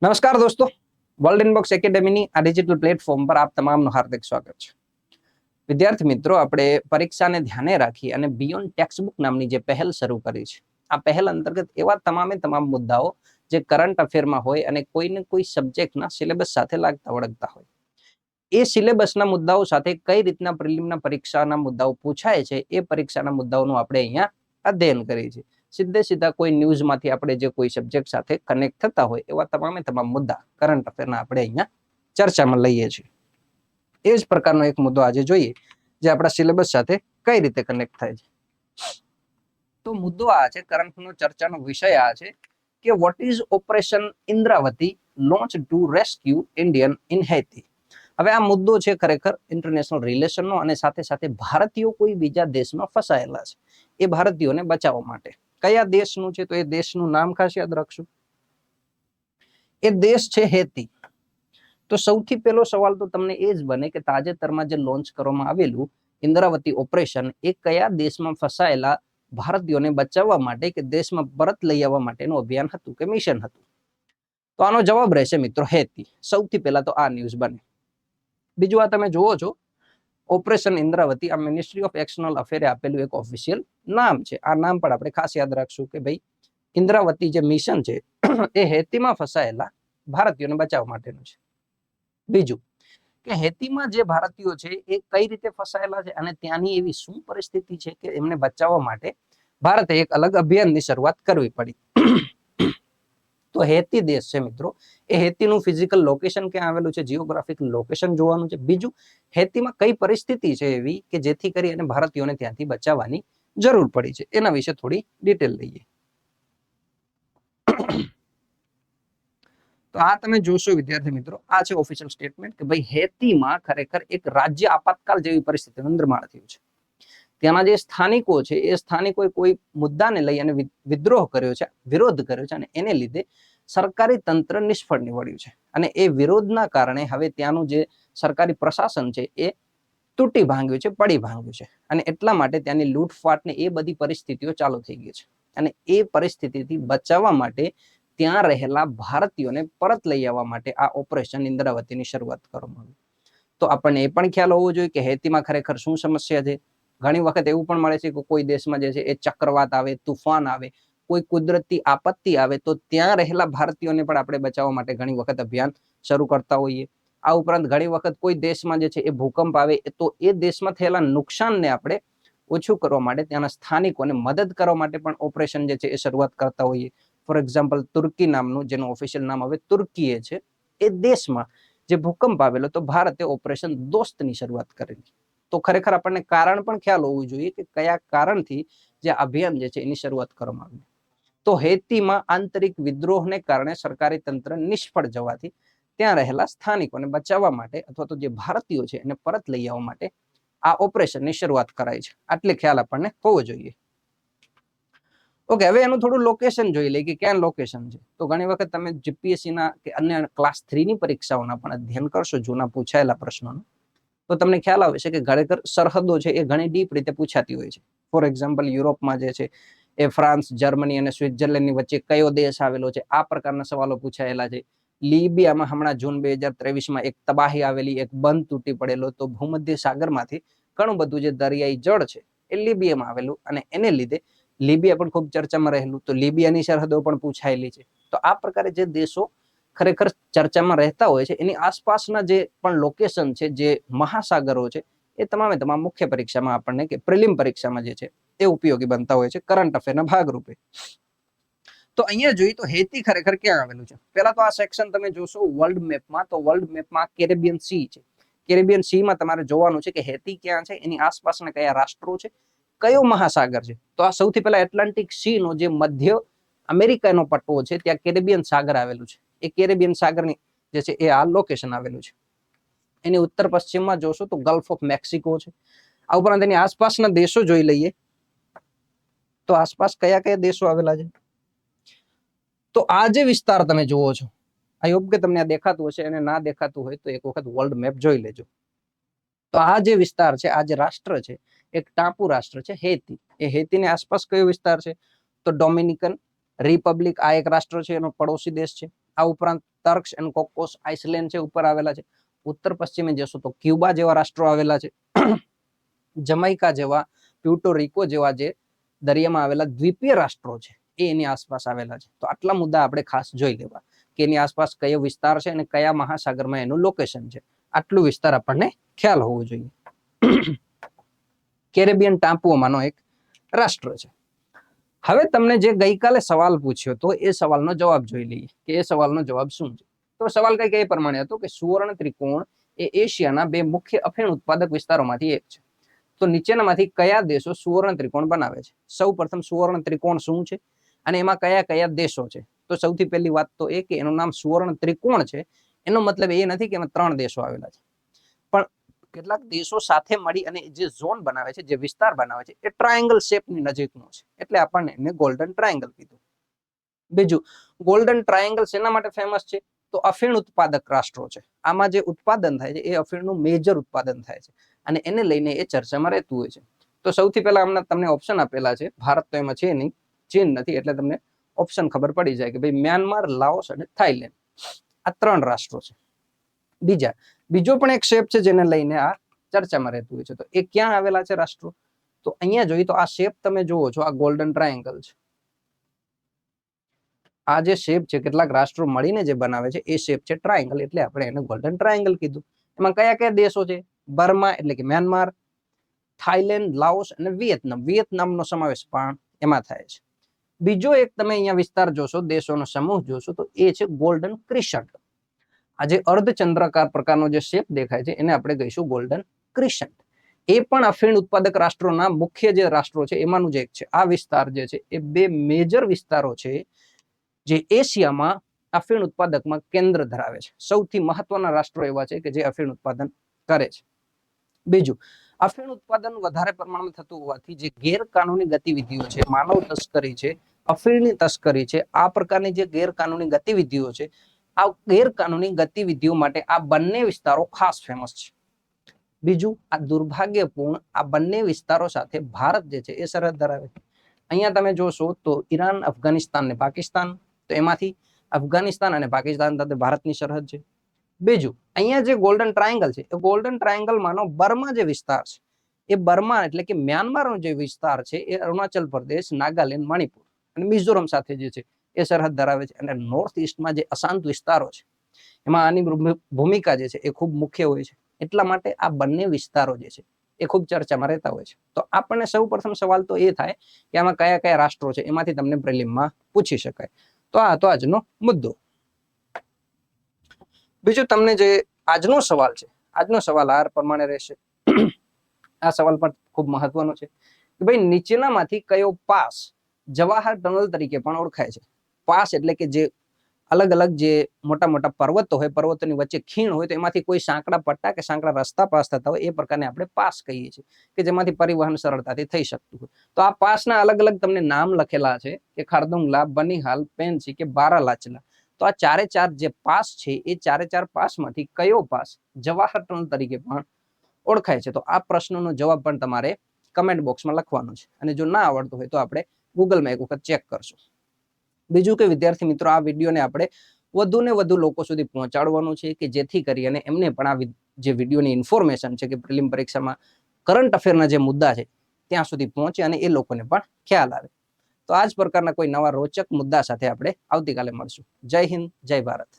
નમસ્કાર દોસ્તો, world inbox એકેડેમીની આ ડિજિટલ પ્લેટફોર્મ પર આપ તમામનું હાર્દિક સ્વાગત છે. વિદ્યાર્થી મિત્રો, આપણે પરીક્ષાને ધ્યાને રાખી અને બિયોન્ડ ટેક્સ્ટબુક નામની જે પહેલ શરૂ કરી છે, આ પહેલ અંતર્ગત એવા તમામ મુદ્દાઓ જે કરંટ અફેરમાં હોય અને કોઈને કોઈ સબ્જેક્ટના સિલેબસ સાથે લાગતા વળગતા હોય, એ સિલેબસના મુદ્દાઓ સાથે કઈ રીતના પ્રિલિમના પરીક્ષાના મુદ્દાઓ પૂછાય છે, એ પરીક્ષાના મુદ્દાઓનું આપણે અહીંયા અધ્યયન કરીએ છીએ. સીધા કોઈ ન્યૂઝમાંથી આપણે જે કોઈ સબ્જેક્ટ સાથે કનેક્ટ થતા હોય એવા તમામ મુદ્દા કરંટ અફેરના આપણે અહીંયા ચર્ચામાં લઈએ છીએ. એ જ પ્રકારનો એક મુદ્દો આજે જોઈએ જે આપણા સિલેબસ સાથે કઈ રીતે કનેક્ટ થાય છે. તો મુદ્દો આ છે, કરંટનો ચર્ચાનો વિષય આ છે કે what is operation Indravati launch to rescue Indian in Haiti. હવે આ મુદ્દો છે ખરેખર ઇન્ટરનેશનલ રિલેશનનો અને સાથે સાથે ભારતીયો કોઈ બીજા દેશમાં ફસાયેલા છે, એ ભારતીયોને બચાવવા માટે. કયા દેશનું છે? તો એ દેશનું નામ ખાસ યાદ રાખશું. એ દેશ છે હેતી. તો સૌથી પહેલો સવાલ તો તમને એ જ બને કે તાજેતરમાં જે લોન્ચ કરવામાં આવેલું ઇન્દ્રાવતી ઓપરેશન એ કયા દેશમાં ફસાયેલા ભારતીયોને બચાવવા માટે કે દેશમાં પરત લઈ આવવા માટેનું અભિયાન હતું કે મિશન હતું? તો આનો જવાબ રહેશે મિત્રો હેતી. સૌથી પહેલા તો આ ન્યૂઝ બને. બીજું આ તમે જુઓ છો ઓપરેશન ઇન્દ્રાવતી, આ મિનિસ્ટ્રી ઓફ એક્સટર્નલ અફેરે આપેલું એક ઓફિશિયલ નામ છે. આ નામ પણ આપણે ખાસ યાદ રાખશું કે ભાઈ ઇન્દ્રાવતી જે મિશન છે એ હેતીમાં ફસાયેલા ભારતીયોને બચાવવા માટેનું છે. બીજું કે હેતીમાં જે ભારતીયો છે એ કઈ રીતે ફસાયેલા છે અને ત્યાંની એવી શું પરિસ્થિતિ છે કે એમને બચાવવા માટે ભારતે એક અલગ અભિયાનની શરૂઆત કરવી પડી. તો હેતી દેશ છે મિત્રો, એ હેતીનું ફિઝિકલ લોકેશન ક્યાં આવેલું છે, જીઓગ્રાફિકલ લોકેશન જોવાનું છે. બીજું, હેતીમાં કઈ પરિસ્થિતિ છે એવી કે જેથી કરી અને ભારતીયોને ત્યાંથી બચાવવાની જરૂર પડી છે, એના વિશે થોડી ડિટેલ લઈએ. તો આ તમે જોશો વિદ્યાર્થી મિત્રો, આ છે ઓફિશિયલ સ્ટેટમેન્ટ કે ભાઈ હેતીમાં ખરેખર એક રાજ્ય આપાતકાલ જેવી પરિસ્થિતિનું નિર્માણ થયું છે. ત્યાંના જે સ્થાનિકો છે એ સ્થાનિકોએ કોઈ મુદ્દાને લઈ અને વિદ્રોહ કર્યો છે, વિરોધ કર્યો છે અને એને લીધે સરકારી તંત્ર નિષ્ફળ નીવડ્યું છે. અને એ વિરોધના કારણે હવે ત્યાંનું જે સરકારી પ્રશાસન છે એ તૂટી ભાંગ્યું છે, પડી ભાંગ્યું છે. અને એટલા માટે ત્યાંની લૂંટફાટ ને એ બધી પરિસ્થિતિઓ ચાલુ થઈ ગઈ છે. અને એ પરિસ્થિતિથી બચાવવા માટે ત્યાં રહેલા ભારતીયોને પરત લઈ આવવા માટે આ ઓપરેશન ઇન્દ્રાવતીની શરૂઆત કરવામાં આવી. તો આપણને એ પણ ખ્યાલ હોવો જોઈએ કે હેતીમાં ખરેખર શું સમસ્યા છે. ઘણી વખત એવું પણ મળે છે કે કોઈ દેશમાં જે છે એ ચક્રવાત આવે, તુફાન આવે, કોઈ કુદરતી આપત્તિ આવે તો ત્યાં રહેલા ભારતીયોને પણ આપણે બચાવવા માટે ઘણી વખત અભિયાન શરૂ કરતા હોઈએ. આ ઉપરાંત ઘણી વખત કોઈ દેશમાં જે છે એ ભૂકંપ આવે તો એ દેશમાં થયેલા નુકસાનને આપણે ઓછું કરવા માટે ત્યાંના સ્થાનિકોને મદદ કરવા માટે પણ ઓપરેશન જે છે એ શરૂઆત કરતા હોઈએ. ફોર એક્ઝામ્પલ, તુર્કી નામનું, જેનું ઓફિશિયલ નામ હવે તુર્કી છે, એ દેશમાં જે ભૂકંપ આવેલો તો ભારતે ઓપરેશન દોસ્તની શરૂઆત કરેલી. તો ખરેખર આપણને કારણ પણ ખ્યાલ હોવું જોઈએ કે કયા કારણથી જે અભિયાન જે છે એની શરૂઆત કરવામાં આવી. તો હેતીમાં આંતરિક વિદ્રોહને કારણે સરકારી તંત્ર નિષ્ફળ જવાથી ત્યાં રહેલા સ્થાનિકોને બચાવવા માટે અથવા તો જે ભારતીયો છે એને પરત લઈ આવવા માટે આ ઓપરેશનની શરૂઆત કરાઈ છે. આટલે ખ્યાલ આપણને હોવો જોઈએ. ઓકે, હવે એનું થોડું લોકેશન જોઈ લઈએ કે ક્યાં લોકેશન છે. તો ઘણી વખત તમે જીપીએસસીના કે અન્ય ક્લાસ 3 ની પરીક્ષાઓના પણ અધ્યયન કરશો જૂના પૂછાયેલા પ્રશ્નોનું, તો તમને ખ્યાલ આવે છે કે ખરેખર સરહદો છે એ ઘણી ડીપ રીતે પૂછાતી હોય છે. ફોર એક્ઝામ્પલ, યુરોપમાં જે છે એ ફ્રાન્સ, જર્મની અને સ્વિટ્ઝરલેન્ડની વચ્ચે કયો દેશ આવેલો છે, આ પ્રકારના સવાલો પૂછાયેલા છે. લીબિયામાં હમણાં જૂન 2023માં એક તબાહી આવેલી, એક બંધ તૂટી પડેલો. તો ભૂમધ્ય સાગરમાંથી ઘણું બધું જે દરિયાઈ જળ છે એ લીબિયામાં આવેલું અને એને લીધે લીબિયા પણ ખૂબ ચર્ચામાં રહેલું. તો લીબિયાની સરહદો પણ પૂછાયેલી છે. તો આ પ્રકારે જે દેશો ખરેખર ચર્ચામાં રહેતા હોય છે એની આસપાસના જે પણ લોકેશન છે, જે મહાસાગરો છે, એ તમામ મુખ્ય પરીક્ષામાં આપણને કે પ્રિલિમ પરીક્ષામાં જે છે એ ઉપયોગી બનતા હોય છે કરંટ અફેરના ભાગરૂપે. તો અહીંયા જોઈએ તો હેતી ખરેખર ક્યાં આવેલું છે. પહેલા તો આ સેક્શન તમે જોશો વર્લ્ડ મેપમાં, તો વર્લ્ડ મેપમાં કેરેબિયન સી છે. કેરેબિયન સીમાં તમારે જોવાનું છે કે હેતી ક્યાં છે, એની આસપાસના કયા રાષ્ટ્રો છે, કયો મહાસાગર છે. તો આ સૌથી પહેલા એટલાન્ટિક સી નો જે મધ્ય અમેરિકાનો પટ્ટો છે ત્યાં કેરેબિયન સાગર આવેલું છે. એ કેરેબિયન સાગરની જે છે એ આ લોકેશન આવેલું છે. એની ઉત્તર પશ્ચિમમાં જોશો તો ગલ્ફ ઓફ મેક્સિકો છે. આ ઉપરાંત એની આસપાસના દેશો જોઈ લઈએ તો આસપાસ કયા કયા દેશો આવેલા છે. તો આ જે વિસ્તાર તમે જુઓ છો, આઈ હોપ કે તમને આ દેખાતું હશે, અને ના દેખાતું હોય તો એક વખત વર્લ્ડ મેપ જોઈ લેજો. તો આ જે વિસ્તાર છે, આ જે રાષ્ટ્ર છે, એક ટાપુ રાષ્ટ્ર છે હેતી. એ હેતીની આસપાસ કયો વિસ્તાર છે? તો ડોમિનિકન રિપબ્લિક, આ એક રાષ્ટ્ર છે, એનો પડોશી દેશ છે. આ ઉપરાંત ટર્ક્સ એન્ડ કોકોસ આઇસલેન્ડ છે ઉપર આવેલા છે. ઉત્તર પશ્ચિમે જશો તો ક્યુબા જેવા રાષ્ટ્રો આવેલા છે. જમૈકા જેવા, પ્યુર્ટો રિકો જેવા જે દરિયામાં આવેલા દ્વીપીય રાષ્ટ્રો છે એ એની આસપાસ આવેલા છે. તો આટલા મુદ્દા આપણે ખાસ જોઈ લેવા કે એની આસપાસ કયો વિસ્તાર છે અને કયા મહાસાગરમાં એનું લોકેશન છે. આટલું વિસ્તાર આપણને ખ્યાલ હોવો જોઈએ. કેરેબિયન ટાપુઓમાંનો એક રાષ્ટ્ર છે. હવે તમને જે ગઈકાલે સવાલ પૂછ્યો તો એ સવાલનો જવાબ જોઈ લઈએ કે એ સવાલનો જવાબ શું છે. તો સવાલ કઈક એ પ્રમાણે હતો કે સુવર્ણ ત્રિકોણ એ એશિયાના 2 મુખ્ય અફીણ ઉત્પાદક વિસ્તારોમાંથી એક છે. તો નીચેનામાંથી કયા દેશો સુવર્ણ ત્રિકોણ બનાવે છે? સૌપ્રથમ સુવર્ણ ત્રિકોણ શું છે અને એમાં કયા કયા દેશો છે? તો સૌથી પહેલી વાત તો એ કે એનું નામ સુવર્ણ ત્રિકોણ છે. એનો મતલબ એ નથી કે એમાં 3 દેશો આવેલા છે, પણ કેટલાક દેશો સાથે મળી અને જે ઝોન બનાવે છે, જે વિસ્તાર બનાવે છે, એ ટ્રાયેંગલ શેપની નજીકનો છે, એટલે આપણને એને ગોલ્ડન ટ્રાયેંગલ કીધું. બીજું, ગોલ્ડન ટ્રાયેંગલ શેના માટે ફેમસ છે? તો અફીણ ઉત્પાદક રાષ્ટ્રો છે. આમાં જે ઉત્પાદન થાય છે એ અફીણનું મેજર ઉત્પાદન થાય છે અને એને લઈને એ ચર્ચામાં રહેતું હોય છે. તો સૌથી પહેલા હમણાં તમને ઓપ્શન આપેલા છે. ભારત તો એમાં છે નહીં, ચીન નથી, એટલે તમને ઓપ્શન ખબર પડી જાય કે ભાઈ મ્યાનમાર, લાઓસ અને થાઈલેન્ડ, આ 3 રાષ્ટ્રો છે. બીજો પણ એક શેપ છે જેને લઈને આ ચર્ચામાં રહેતું હોય છે. તો એ ક્યાં આવેલા છે રાષ્ટ્રો? તો અહીંયા જોઈએ તો આ શેપ તમે જુઓ છો, આ ગોલ્ડન ટ્રાયેંગલ છે. આ જે શેપ છે કેટલાક રાષ્ટ્રો મળીને જે બનાવે છે એ શેપ છે ટ્રાયેંગલ, એટલે આપણે એને ગોલ્ડન ટ્રાયેંગલ કીધું. એમાં કયા કયા દેશો છે? બર્મા એટલે કે મ્યાનમાર, થાઈલેન્ડ, લાઓસ અને વિયેતનામ. વિયેતનામનો સમાવેશ પણ એમાં થાય છે. બીજો એક તમે અહીંયા વિસ્તાર જોશો, દેશોનો સમૂહ જોશો, તો એ છે ગોલ્ડન ક્રિસન્ટ. આ જે અર્ધચંદ્રાકાર પ્રકારનો જે શેપ દેખાય છે એને આપણે કહીશું ગોલ્ડન ક્રિસન્ટ. એ પણ અફીણ ઉત્પાદક રાષ્ટ્રોના મુખ્ય જે રાષ્ટ્રો છે એમાંનું જ એક છે. આ વિસ્તાર જે છે એ 2 મેજર વિસ્તારો છે જે એશિયામાં અફીણ ઉત્પાદકમાં કેન્દ્ર ધરાવે છે. સૌથી મહત્વના રાષ્ટ્રો એવા છે કે જે અફીણ ઉત્પાદન કરે છે. બીજું, અફીણ ઉત્પાદન વધારે પ્રમાણમાં થતું હોવાથી જે ગેરકાનૂની ગતિવિધિઓ છે, માનવ તસ્કરી છે, અફીણની તસ્કરી છે, આ પ્રકારની જે ગેરકાનૂની ગતિવિધિઓ છે, આ ગેરકાનૂની ગતિવિધિઓ માટે આ બંને વિસ્તારો ખાસ ફેમસ છે. બીજું, આ દુર્ભાગ્યપૂર્ણ આ બંને વિસ્તારો સાથે ભારત જે છે એ સરહદ ધરાવે છે. અહીંયા તમે જોશો તો ઈરાન, અફઘાનિસ્તાન ને પાકિસ્તાન, તો એમાંથી અફઘાનિસ્તાન અને પાકિસ્તાન સાથે ભારતની સરહદ છે. બીજું, અહીંયા જે ગોલ્ડન ટ્રાયેંગલ છે એ ગોલ્ડન ટ્રાયેંગલમાંનો બર્મા જે વિસ્તાર છે એ બર્મા એટલે કે મ્યાનમારનો જે વિસ્તાર છે એ અરુણાચલ પ્રદેશ, નાગાલેન્ડ, મણિપુર અને મિઝોરમ સાથે જે છે એ સરહદ ધરાવે છે. અને નોર્થ ઈસ્ટમાં જે અશાંત વિસ્તારો છે એમાં આની ભૂમિકા જે છે એ ખૂબ મુખ્ય હોય છે. એટલા માટે આ બંને વિસ્તારો જે છે એ ખૂબ ચર્ચામાં રહેતા હોય છે. તો આપણને સૌપ્રથમ સવાલ તો એ થાય કે આમાં કયા કયા રાષ્ટ્રો છે, એમાંથી તમને પ્રિલિમમાં પૂછી શકાય. તો આ તો આજનો મુદ્દો. બીજું, તમને જે આજનો સવાલ છે, આજનો સવાલ આ પ્રમાણે રહેશે. આ સવાલ પણ ખૂબ મહત્વનો છે કે ભાઈ નીચેનામાંથી કયો પાસ જવાહર ટનલ તરીકે પણ ઓળખાય છે? પાસ એટલે કે જે અલગ અલગ જે મોટા મોટા પર્વતો હોય, પર્વતોની વચ્ચે ખીણ હોય, તો એમાંથી કોઈ સાંકડા પટ્ટા કે સાંકડા રસ્તા પાસ થતા હોય, એ પ્રકારને આપણે પાસ કહીએ છીએ કે જેમાંથી પરિવહન સરળતાથી થઈ શકતું હોય. તો આ પાસના અલગ અલગ તમને નામ લખેલા છે કે ખારદુંગલા, બનિહાલ, પેન્સી કે બારાલાચના. તો આ 4 જે પાસ છે એ 4 પાસમાંથી કયો પાસ જવાહર ટનલ તરીકે પણ ઓળખાય છે? તો આ પ્રશ્નનો જવાબ પણ તમારે કમેન્ટ બોક્સમાં લખવાનો છે, અને જો ના આવડતું હોય તો આપણે ગૂગલમાં એક વખત ચેક કરશું. બીજું કે વિદ્યાર્થી મિત્રો, આ વિડીયોને આપણે વધુ ને વધુ લોકો સુધી પહોંચાડવાનું છે કે જેથી કરી અને એમને પણ આ જે વિડીયોની ઇન્ફોર્મેશન છે કે પ્રિલિમ પરીક્ષામાં કરંટ અફેરના જે મુદ્દા છે ત્યાં સુધી પહોંચે અને એ લોકોને પણ ખ્યાલ આવે. તો આ જ પ્રકારના કોઈ નવા રોચક મુદ્દા સાથે આપણે આવતીકાલે મળશું. જય હિન્દ, જય ભારત.